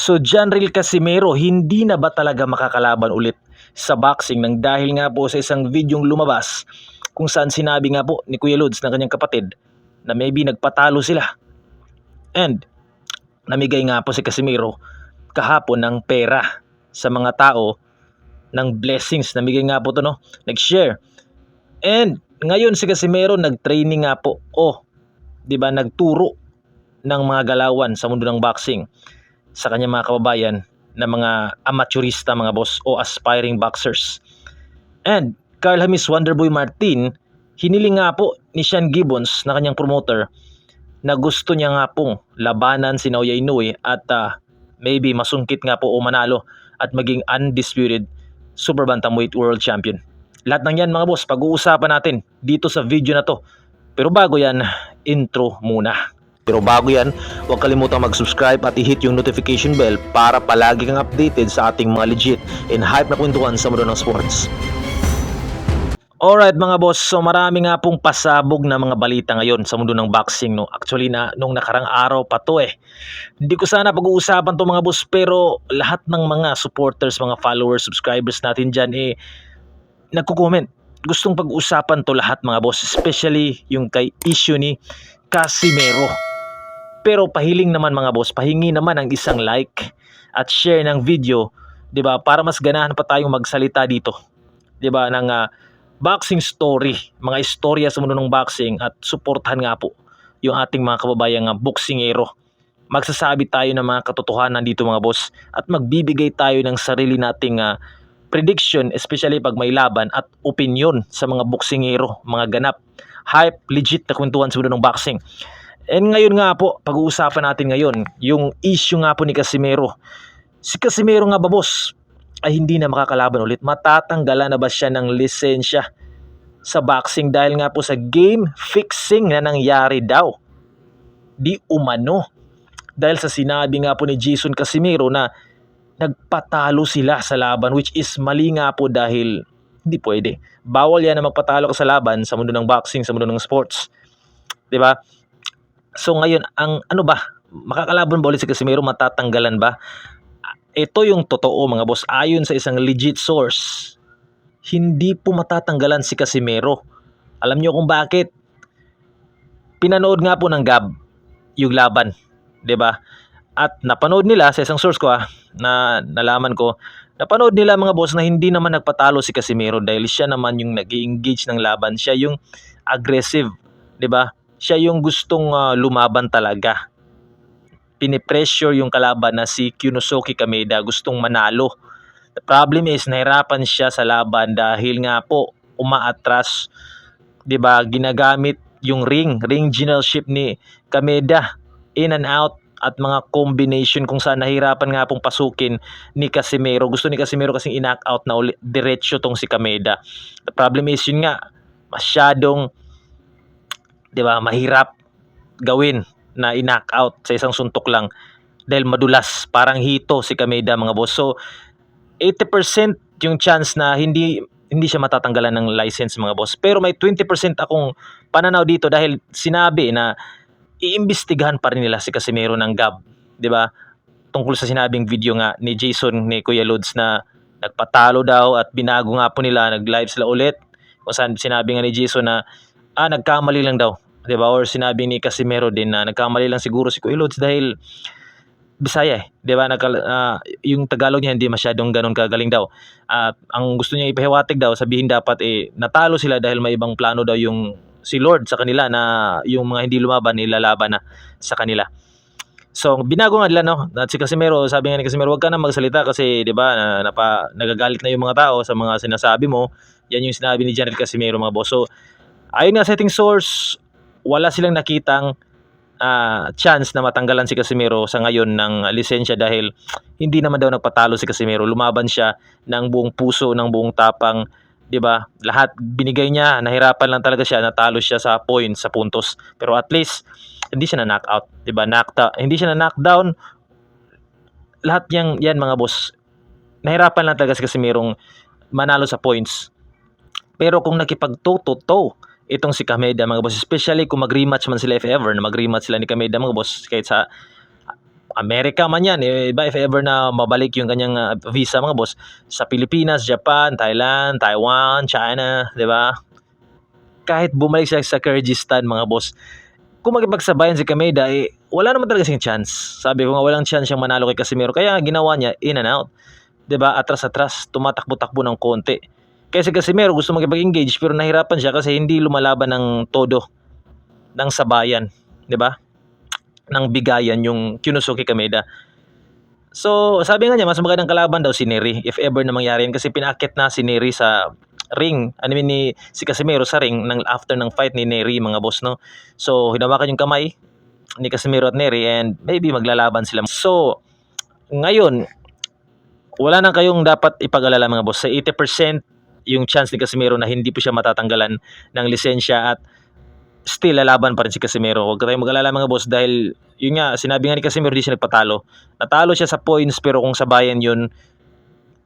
So Janril Casimero hindi na ba talaga makakalaban ulit sa boxing nang dahil nga po sa isang videong lumabas kung saan sinabi nga po ni Kuya Lods na kanyang kapatid na maybe nagpatalo sila and namigay nga po si Casimero kahapon ng pera sa mga tao ng blessings. Namigay nga po to, no, nag-share. And ngayon si Casimero nag-training nga po, 'di ba, nagturo ng mga galawan sa mundo ng boxing sa kanyang mga kababayan na mga amateurista mga boss o aspiring boxers. And Carl Hamis Wonderboy Martin, hiniling nga po ni Sean Gibbons na kanyang promoter na gusto niya nga pong labanan si Naoya Inoue at maybe masungkit nga po o manalo at maging undisputed super bantamweight world champion. Lahat ng yan mga boss, pag-uusapan natin dito sa video na to. Pero bago yan, intro muna. Pero bago yan, huwag kalimutang mag-subscribe at i-hit yung notification bell para palagi kang updated sa ating mga legit and hype na kwentuhan sa mundo ng sports. Alright mga boss, so marami nga pong pasabog na mga balita ngayon sa mundo ng boxing, no. Actually nung nakarang araw pa to eh. Hindi ko sana pag-uusapan to mga boss, pero lahat ng mga supporters, mga followers, subscribers natin dyan nagko-comment. Gustong pag-uusapan to lahat mga boss, especially yung kay issue ni Casimero. Pero pahiling naman mga boss, pahingi naman ng isang like at share ng video, 'di ba? Para mas ganahan pa tayong magsalita dito, 'di ba, ng boxing story, mga istorya sa mundo ng boxing, at suportahan nga po yung ating mga kababayang boksingero. Magsasabi tayo ng mga katotohanan dito mga boss at magbibigay tayo ng sarili nating prediction, especially pag may laban, at opinion sa mga boksingero, mga ganap, hype, legit na kwentuhan sa mundo ng boxing. And ngayon nga po, pag-uusapan natin ngayon yung issue nga po ni Casimero. Si Casimero nga ba boss ay hindi na makakalaban ulit? Matatanggalan na ba siya ng lisensya sa boxing dahil nga po sa game fixing na nangyari daw? Di umano. Dahil sa sinabi nga po ni Jason Casimero na nagpatalo sila sa laban, which is mali nga po dahil hindi pwede. Bawal yan na magpatalo ka sa laban sa mundo ng boxing, sa mundo ng sports. 'Di ba? So ngayon, ang ano ba? Makakalaban ba ulit si Casimero? Matatanggalan ba? Ito yung totoo mga boss. Ayon sa isang legit source, hindi po matatanggalan si Casimero. Alam niyo kung bakit? Pinanood nga po ng Gab yung laban, 'di ba? At napanood nila sa isang source ko na nalaman ko, napanood nila mga boss na hindi naman nagpatalo si Casimero dahil siya naman yung nag-engage ng laban, siya yung aggressive, 'di ba? Siya yung gustong lumaban talaga. Pinipressure yung kalaban na si Kyunosuke Kameda, gustong manalo. The problem is nahirapan siya sa laban dahil nga po umaatras, 'di ba? Ginagamit yung ring generalship ni Kameda, in and out at mga combination kung saan nahirapan nga pong pasukin ni Casimero. Gusto ni Casimero kasing i-knock out na ulit diretso tong si Kameda. The problem is yun nga, masyadong, 'di ba, mahirap gawin na i-knock out sa isang suntok lang dahil madulas, parang hito si Kameda mga boss. So 80% yung chance na hindi siya matatanggalan ng license mga boss. Pero may 20% akong pananaw dito dahil sinabi na iimbestigahan pa rin nila si Casimero ng Gab, 'di ba? Tungkol sa sinabing video nga ni Jason, ni Kuya Lods, na nagpatalo daw at binago nga po nila, nag-live sila ulit. Kung saan sinabi nga ni Jason na nagkamali lang daw, 'di ba? Or sinabi ni Casimero din na nagkamali lang siguro si Kuya Lods dahil Bisaya 'di ba? Yung Tagalog niya hindi masyadong ganun kagaling daw. At ang gusto niya ipahiwatig daw, sabihin dapat natalo sila dahil may ibang plano daw yung si Lord sa kanila, na yung mga hindi lumaban ilalaban na sa kanila. So binago nga nila, no? At si Casimero, sabi nga ni Casimero, wag ka na magsalita kasi 'di ba nagagalit na yung mga tao sa mga sinasabi mo. Yan yung sinabi ni General Casimero mga boss. So ayon nga sa ating source, wala silang nakitang chance na matanggalan si Casimero sa ngayon ng lisensya dahil hindi naman daw nagpatalo si Casimero. Lumaban siya ng buong puso, ng buong tapang, 'di ba? Lahat binigay niya, nahirapan lang talaga siya, natalo siya sa points, sa puntos. Pero at least hindi siya na knockout, 'di ba? Hindi siya na knockdown. Lahat yan mga boss. Nahirapan lang talaga si Casimerong manalo sa points. Pero kung nakipag-toe-to-toe itong si Kameda mga boss, especially kung mag-rematch man sila, if ever na mag-rematch sila ni Kameda mga boss, kahit sa Amerika man yan, iba if ever na mabalik yung kanyang visa mga boss, sa Pilipinas, Japan, Thailand, Taiwan, China, di ba? Kahit bumalik siya sa Kyrgyzstan mga boss, kung makipagsabayan si Kameda, wala naman talaga siyang chance. Sabi ko nga, walang chance siyang manalo kay Casimero. Kaya ginawa niya, in and out. 'Di ba? Atras-atras, tumatakbo-takbo ng konti. Kaya si Casimero gusto makipag-engage pero nahirapan siya kasi hindi lumalaban ng todo, ng sabayan. 'Di ba? Ng bigayan yung Kyunosuke Kameda. So, sabi nga niya, mas magandang kalaban daw si Neri if ever na mangyari yan kasi pinakit na si Neri sa ring. I mean, si Casimero sa ring after ng fight ni Neri mga boss, no? So, hinawakan yung kamay ni Casimero at Neri and maybe maglalaban sila. So, ngayon, wala na kayong dapat ipag-alala mga boss. Sa 80% yung chance ni Casimero na hindi po siya matatanggalan ng lisensya at still lalaban pa rin si Casimero. Huwag kayong mag-alala mga boss dahil yun nga, sinabi nga ni Casimero di siya nagpatalo. Natalo siya sa points pero kung sa bayan yun,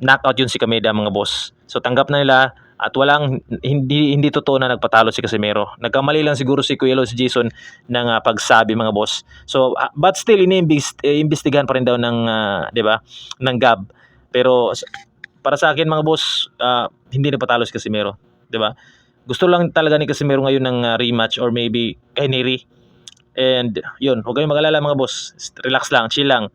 knockout yun si Kameda mga boss. So tanggap na nila at walang hindi totoo na nagpatalo si Casimero. Nagkamali lang siguro si Kuya Los Jason ng pagsabi mga boss. So but still iniimbestigahan pa rin daw ng 'di ba? Ng GAB. Pero para sa akin mga boss, hindi nagpatalo si Casimero, 'di ba? Gusto lang talaga ni Casimero ngayon ng rematch or maybe kay Neri. And yun, huwag kayong mag-alala mga boss. Relax lang, chill lang.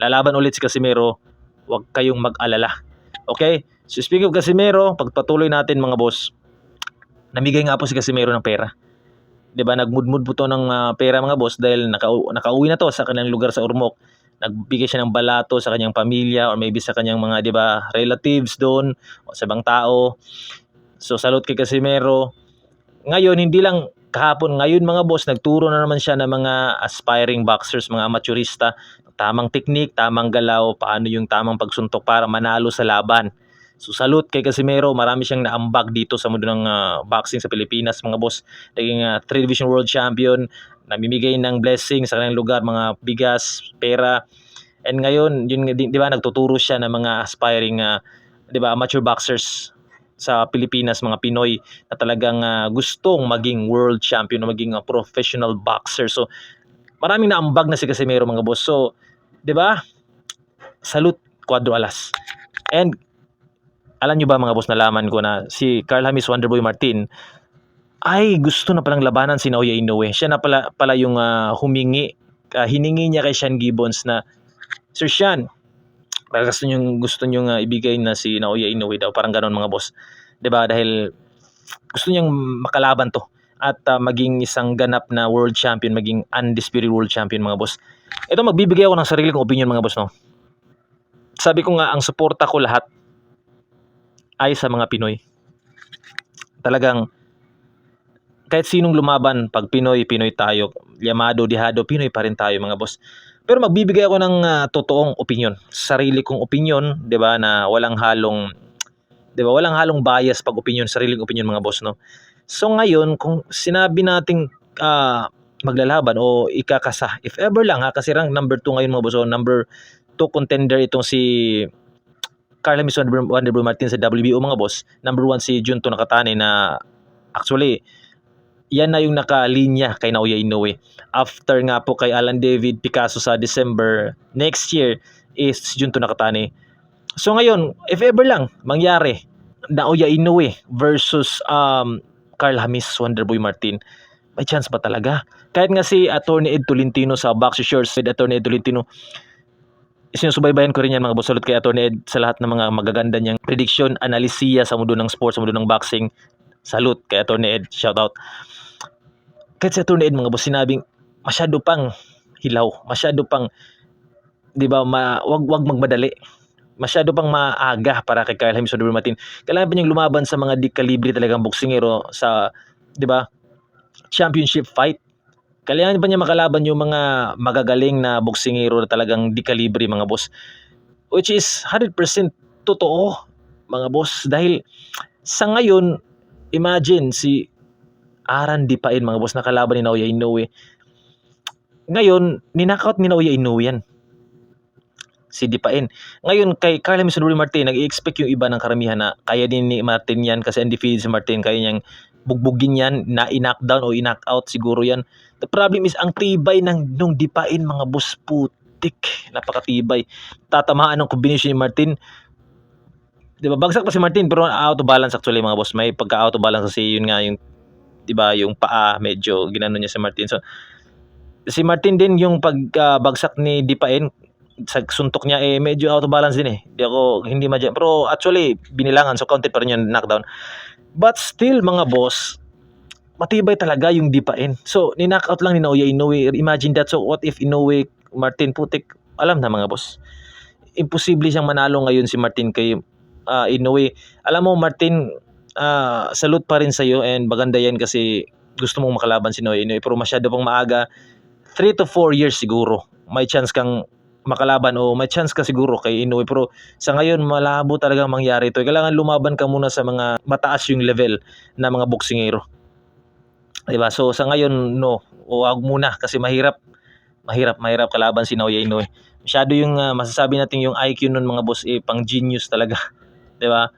Lalaban ulit si Casimero. Huwag kayong mag-alala. Okay? So speaking of Casimero, pagpatuloy natin mga boss, namigay nga po si Casimero ng pera. 'Di ba? Nagmudmud po to ng pera mga boss dahil nakauwi na to sa kanyang lugar sa Ormoc. Nagbigay siya ng balato sa kanyang pamilya or maybe sa kanyang mga 'di ba, relatives doon o sa ibang tao. So salute kay Casimero. Ngayon hindi lang kahapon, ngayon mga boss, nagturo na naman siya ng mga aspiring boxers, mga amateurista, tamang technique, tamang galaw, paano yung tamang pagsuntok para manalo sa laban. So salute kay Casimero, marami siyang naambag dito sa mundo ng boxing sa Pilipinas mga boss. Naging 3 Division World Champion, namimigay ng blessing sa kanilang lugar, mga bigas, pera. And ngayon, yun di ba, nagtuturo siya ng mga aspiring 'di ba, amateur boxers sa Pilipinas, mga Pinoy na talagang gustong maging world champion, maging professional boxer. So maraming naambag na si Casimero mga boss. So 'di ba? Salute Cuadro Alas. And alam nyo ba mga boss, nalaman ko na si Carl James Wonderboy Martin ay gusto na palang labanan si Naoya Inoue. Siya na pala yung hiningi niya kay Sean Gibbons na, Sir Sean, gusto nyo ibigay na si Naoya Inoue daw, parang ganon mga boss. 'Di ba? Dahil gusto niyang makalaban to at maging isang ganap na world champion, maging undisputed world champion mga boss. Ito, magbibigay ako ng sarili kong opinion mga boss, no. Sabi ko nga, ang suporta ko lahat ay sa mga Pinoy. Talagang kahit sinong lumaban, pag Pinoy, Pinoy tayo. Llamado, dihado, Pinoy pa rin tayo mga boss. Pero magbibigay ako ng totoong opinion, sarili kong opinion, 'di ba, na walang halong, 'di ba, walang halong bias pag opinion, sariling opinion mga boss, no. So ngayon, kung sinabi nating maglalaban o ikakasa, if ever lang kasi rank number 2 ngayon mga boss, o number 2 contender itong si Carl James Wonderboy Martin sa WBO mga boss. Number 1 si Junto Nakatani na actually yan na yung nakalinya kay Naoya Inoue. After nga po kay Alan David Picasso sa December next year is Junto Nakatani. So ngayon, if ever lang mangyari Naoya Inoue versus Carl James Wonderboy Martin, may chance ba talaga? Kahit nga si Attorney Ed Tolentino sa Boxing Shorts, with Attorney Ed Tolentino, sinusubaybayan ko rin yan mga boss. Salute kay Attorney Ed sa lahat ng mga magaganda niyang prediction, analisiya sa mundo ng sports, sa mundo ng boxing. Salute kay Attorney Ed, shout out. Kahit si Attorney Ed mga boss, sinabing masyado pang hilaw, masyado pang, 'di ba, wag magmadali. Masyado pang maaga para kay Carl James Wonderboy Martin. Kailangan pa niyang lumaban sa mga di kalibre talagang boksingero sa, 'di ba, championship fight. Kailangan pa niya makalaban yung mga magagaling na boksingero na talagang di kalibre mga boss. Which is 100% totoo mga boss. Dahil sa ngayon, imagine si Aran Dipain mga boss, nakalaban ni Naoya Inoue. Ngayon, ninakaut ni Naoya Inoue yan, si Dipain. Ngayon kay Carl James Wonderboy Martin, nag-i-expect yung iba ng karamihan na kaya din ni Martin yan kasi undefeated si Martin, kaya niyang bugbugin yan, na i-knockdown o i-knockout siguro yan. The problem is ang tibay nung Dipain mga boss, putik. putik, napakatibay. Tatamaan ng combination ni Martin. 'Di ba? Bagsak pa si Martin pero out of balance actually mga boss. May pagka out of balance kasi yun nga yung 'di ba, yung paa medyo ginano niya si Martin. So si Martin din yung pagbagsak ni Dipain sa suntok niya medyo out of balance din eh. Hindi pero actually binilangan so counted pa rin yung knockdown. But still mga boss, matibay talaga yung Dipain. So ni-knockout lang ni Naoya Inoue. Imagine that. So what if Inoue Martin putik? Alam na mga boss. Imposible siyang manalo ngayon si Martin kay Inoue. Alam mo Martin, salute pa rin sa iyo and maganda yan kasi gusto mong makalaban si Inoue pero masyado pang maaga. 3 to 4 years siguro may chance kang makalaban o may chance ka siguro kay Inoue pero sa ngayon malabo talagang mangyari ito. Kailangan lumaban ka muna sa mga mataas yung level na mga boksingero. Diba? So sa ngayon no, wag muna kasi mahirap kalaban si Naoya Inoue. Masyado yung masasabi natin yung IQ nun mga boss pang genius talaga. 'Di ba?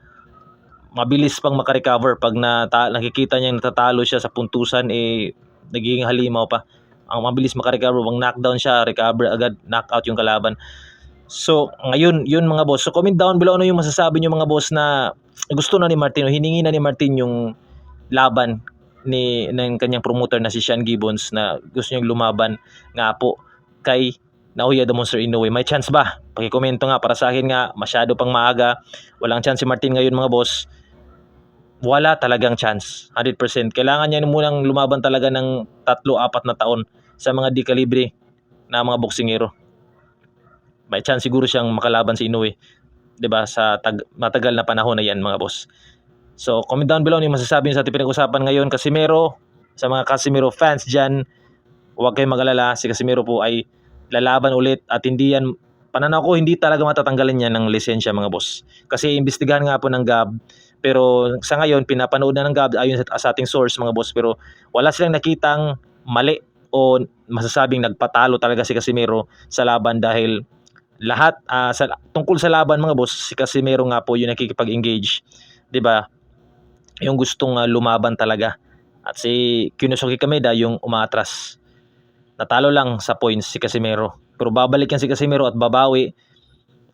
Mabilis pang makarecover pag nakikita niya natatalo siya sa puntusan nagiging halimaw pa. Ang mabilis makarecover, pag knockdown siya, recover agad, knockout yung kalaban. So, ngayon, yun mga boss. So, comment down below ano yung masasabi niyo mga boss na gusto na ni Martin o hiningi na ni Martin yung laban ng kanyang promoter na si Sean Gibbons na gusto niyang lumaban nga po kay Naoya the Monster Inoue. May chance ba? Pakikomento nga para sa akin nga, masyado pang maaga. Walang chance si Martin ngayon mga boss. Wala talagang chance. 100%. Kailangan niya munang lumaban talaga ng 3-4 na taon sa mga di-kalibre na mga boksingero. May chance siguro siyang makalaban si Inoue. 'Di ba? Sa matagal na panahon na 'yan, mga boss. So, comment down below ano yung masasabi niyo sa ating pinag-usapan ngayon. Casimero, sa mga Casimero fans diyan, huwag kayong mag-alala. Si Casimero po ay lalaban ulit at hindi yan, pananaw ko, hindi talaga matatanggalan yan ng lisensya mga boss. Kasi imbestigahan nga po ng GAB. Pero sa ngayon, pinapanood na ng GAB ayon sa ating source mga boss. Pero wala silang nakitang mali o masasabing nagpatalo talaga si Casimero sa laban dahil lahat tungkol sa laban mga boss, si Casimero nga po yung nakikipag-engage. 'Di ba? Yung gustong lumaban talaga. At si Kunosuke Kameda yung umatras. Natalo lang sa points si Casimero. Pero babalik yan si Casimero at babawi.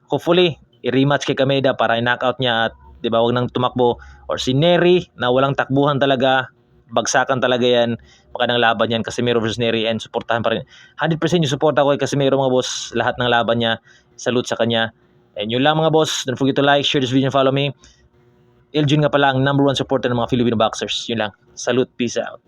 Hopefully, i-rematch kay Kameda para i-knockout niya at 'di ba, wag nang tumakbo. Or si Nery na walang takbuhan talaga, bagsakan talaga yan. Baka ng laban yan, Casimero versus Nery, and suportahan pa rin. 100% yung suporta ko kay Casimero mga boss. Lahat ng laban niya, salute sa kanya. And yun lang mga boss. Don't forget to like, share this video, and follow me. Eljun nga pala ang #1 supporter ng mga Filipino boxers. Yun lang. Salute, peace out.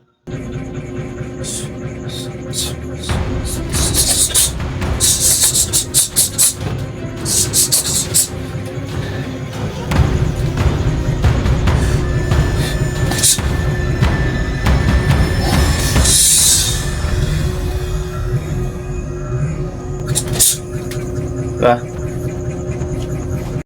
Diba?